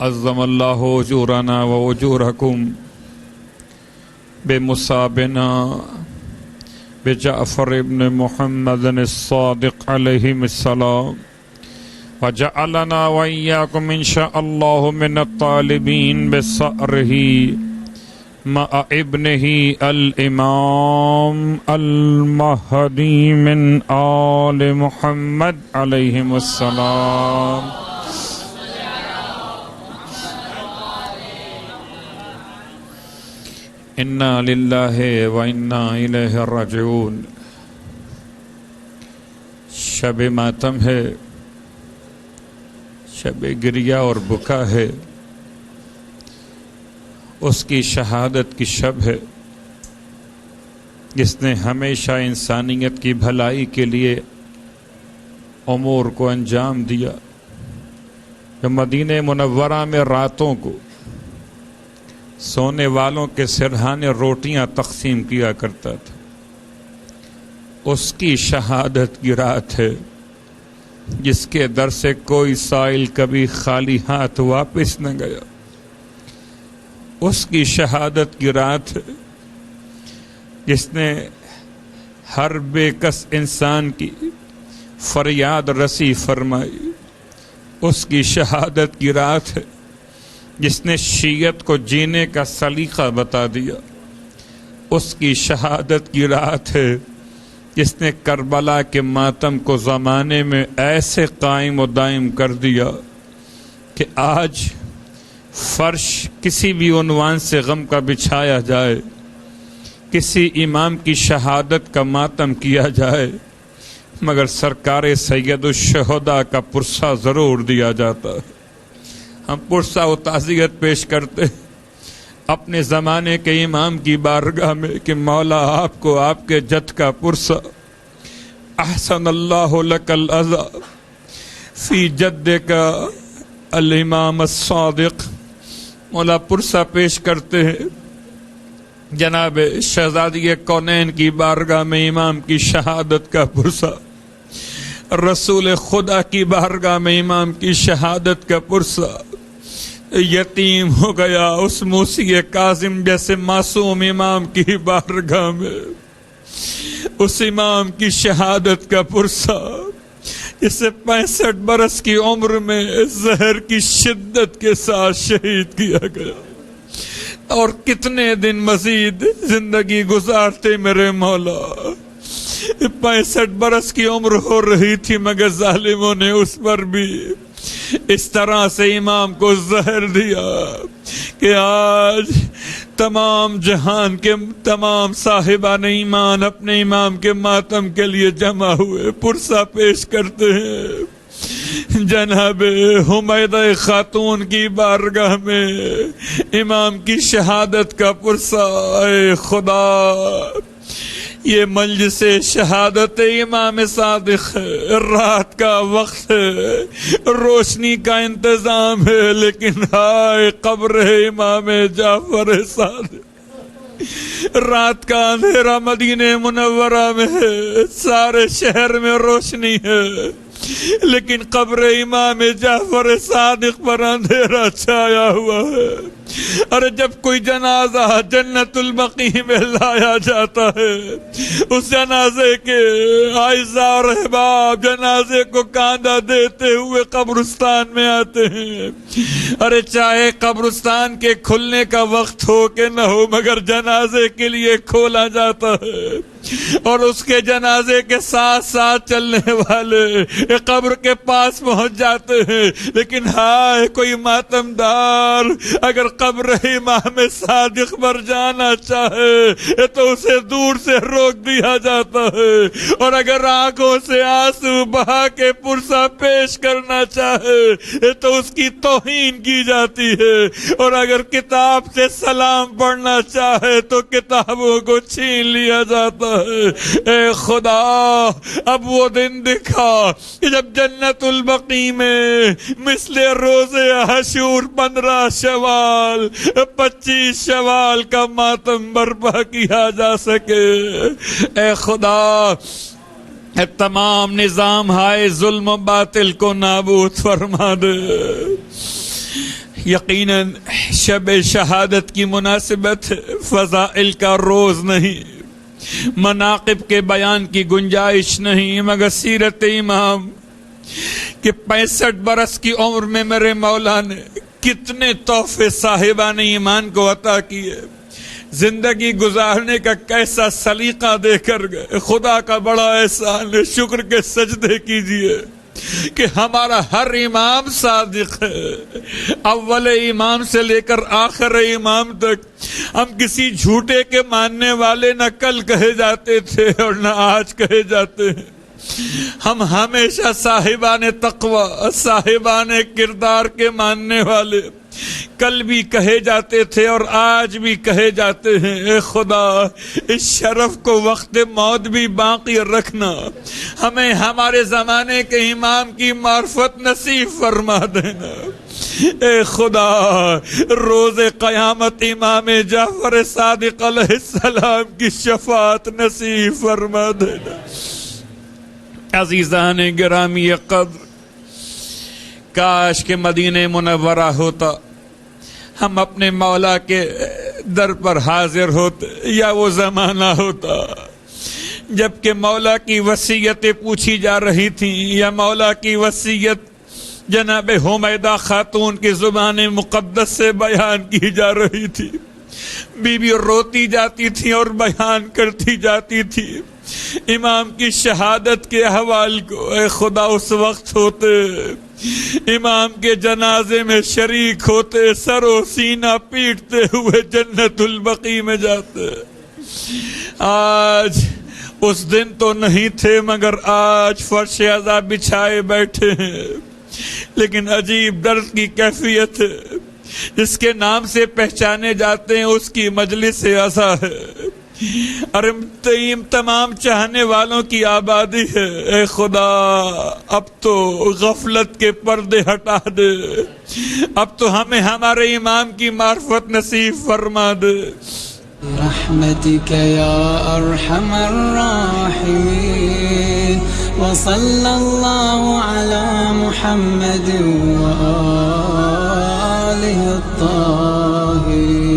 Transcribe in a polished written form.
عظم اللہ اجورنا و اجورکم بمصابنا بجعفر ابن محمد الصادق علیہ السلام وجعلنا وإياكم إن شاء الله من الطالبين بثأره مع ابنه الإمام المهدي من آل محمد عليهم السلام. انا للہ و انا الیہ راجعون. شب ماتم ہے، شب گریہ اور بکا ہے، اس کی شہادت کی شب ہے جس نے ہمیشہ انسانیت کی بھلائی کے لیے امور کو انجام دیا، جو مدینہ منورہ میں راتوں کو سونے والوں کے سرہانے روٹیاں تقسیم کیا کرتا تھا. اس کی شہادت کی رات ہے جس کے در سے کوئی سائل کبھی خالی ہاتھ واپس نہ گیا. اس کی شہادت کی رات ہے جس نے ہر بے کس انسان کی فریاد رسی فرمائی. اس کی شہادت کی رات ہے جس نے شیعت کو جینے کا سلیقہ بتا دیا. اس کی شہادت کی رات ہے جس نے کربلا کے ماتم کو زمانے میں ایسے قائم و دائم کر دیا کہ آج فرش کسی بھی عنوان سے غم کا بچھایا جائے، کسی امام کی شہادت کا ماتم کیا جائے، مگر سرکار سید الشہداء کا پرسہ ضرور دیا جاتا ہے. ہم پرسہ و تعزیت پیش کرتے اپنے زمانے کے امام کی بارگاہ میں کہ مولا آپ کو آپ کے جد کا پرسہ احسن اللہ لک العزا فی جد کا الامام الصادق. مولا پرسہ پیش کرتے ہیں جناب شہزادی کونین کی بارگاہ میں امام کی شہادت کا پرسہ، رسول خدا کی بارگاہ میں امام کی شہادت کا پرسہ. یتیم ہو گیا اس موسی کاظم جیسے معصوم امام کی بارگاہ میں اس امام کی شہادت کا پرسہ جسے 65 برس کی عمر میں زہر کی شدت کے ساتھ شہید کیا گیا. اور کتنے دن مزید زندگی گزارتے میرے مولا. 65 برس کی عمر ہو رہی تھی مگر ظالموں نے اس پر بھی اس طرح سے امام کو زہر دیا کہ آج تمام جہان کے تمام صاحبان ایمان اپنے امام کے ماتم کے لیے جمع ہوئے. پرسہ پیش کرتے ہیں جناب حمیدہ خاتون کی بارگاہ میں امام کی شہادت کا پرسہ. اے خدا، یہ مجلس شہادت امام صادق ہے، رات کا وقت ہے، روشنی کا انتظام ہے، لیکن ہائے قبر امام جعفر صادق. رات کا اندھیرا مدینہ منورہ میں ہے، سارے شہر میں روشنی ہے، لیکن قبر امام جعفر صادق پر اندھیرا چھایا ہوا ہے. ارے جب کوئی جنازہ جنت البقیع میں لایا جاتا ہے، اس جنازے کے اعزاء اور احباب جنازے کو کاندھا دیتے ہوئے قبرستان میں آتے ہیں. ارے چاہے قبرستان کے کھلنے کا وقت ہو کہ نہ ہو، مگر جنازے کے لیے کھولا جاتا ہے اور اس کے جنازے کے ساتھ ساتھ چلنے والے قبر کے پاس پہنچ جاتے ہیں. لیکن ہائے کوئی ماتم دار اگر قبر امام صادق پر جانا چاہے تو اسے دور سے روک دیا جاتا ہے، اور اگر آنکھوں سے آنسو بہا کے پرسہ پیش کرنا چاہے تو اس کی توہین کی جاتی ہے، اور اگر کتاب سے سلام پڑھنا چاہے تو کتابوں کو چھین لیا جاتا ہے. اے خدا، اب وہ دن دکھا کہ جب جنت البقیع میں مثل روز حشور 15 شوال 25 شوال کا ماتم برپا کیا جا سکے. اے خدا، تمام نظام ہائے ظلم و باطل کو نابود فرما دے. یقیناً شب شہادت کی مناسبت فضائل کا روز نہیں، مناقب کے بیان کی گنجائش نہیں، مگر سیرت امام کہ 65 برس کی عمر میں میرے مولا نے کتنے تحفے صاحبان ایمان کو عطا کیے، زندگی گزارنے کا کیسا سلیقہ دے کر گئے۔ خدا کا بڑا احسان ہے، شکر کے سجدے کیجئے کہ ہمارا ہر امام صادق ہے، اول امام سے لے کر آخر امام تک ہم کسی جھوٹے کے ماننے والے نہ کل کہے جاتے تھے اور نہ آج کہے جاتے ہیں۔ ہم ہمیشہ صاحبان تقوی، صاحبان کردار کے ماننے والے کل بھی کہے جاتے تھے اور آج بھی کہے جاتے ہیں۔ اے خدا، اس شرف کو وقت موت بھی باقی رکھنا، ہمیں ہمارے زمانے کے امام کی معرفت نصیب فرما دینا۔ اے خدا، روز قیامت امام جعفر صادق علیہ السلام کی شفاعت نصیب فرما دینا۔ عزیزان گرامی قدر، کاش کہ مدینہ منورہ ہوتا، ہم اپنے مولا کے در پر حاضر ہوتے، یا وہ زمانہ ہوتا جبکہ مولا کی وصیتیں پوچھی جا رہی تھیں، یا مولا کی وصیت جناب حمیدہ خاتون کی زبان مقدس سے بیان کی جا رہی تھی۔ بی بی روتی جاتی تھی اور بیان کرتی جاتی تھی امام کی شہادت کے احوال کو۔ اے خدا، اس وقت ہوتے امام کے جنازے میں شریک ہوتے، سر و سینہ پیٹتے ہوئے جنت البقیع میں جاتے۔ آج اس دن تو نہیں تھے، مگر آج فرش عزا بچھائے بیٹھے ہیں، لیکن عجیب درد کی کیفیت ہے، جس کے نام سے پہچانے جاتے ہیں اس کی مجلس عزا ہے، اور تمام چاہنے والوں کی آبادی ہے۔ اے خدا، اب تو غفلت کے پردے ہٹا دے، اب تو ہمیں ہمارے امام کی معرفت نصیب فرما دے۔ برحمتك يا أرحم الراحمين، وصلى الله على محمد وآله الطاهرين۔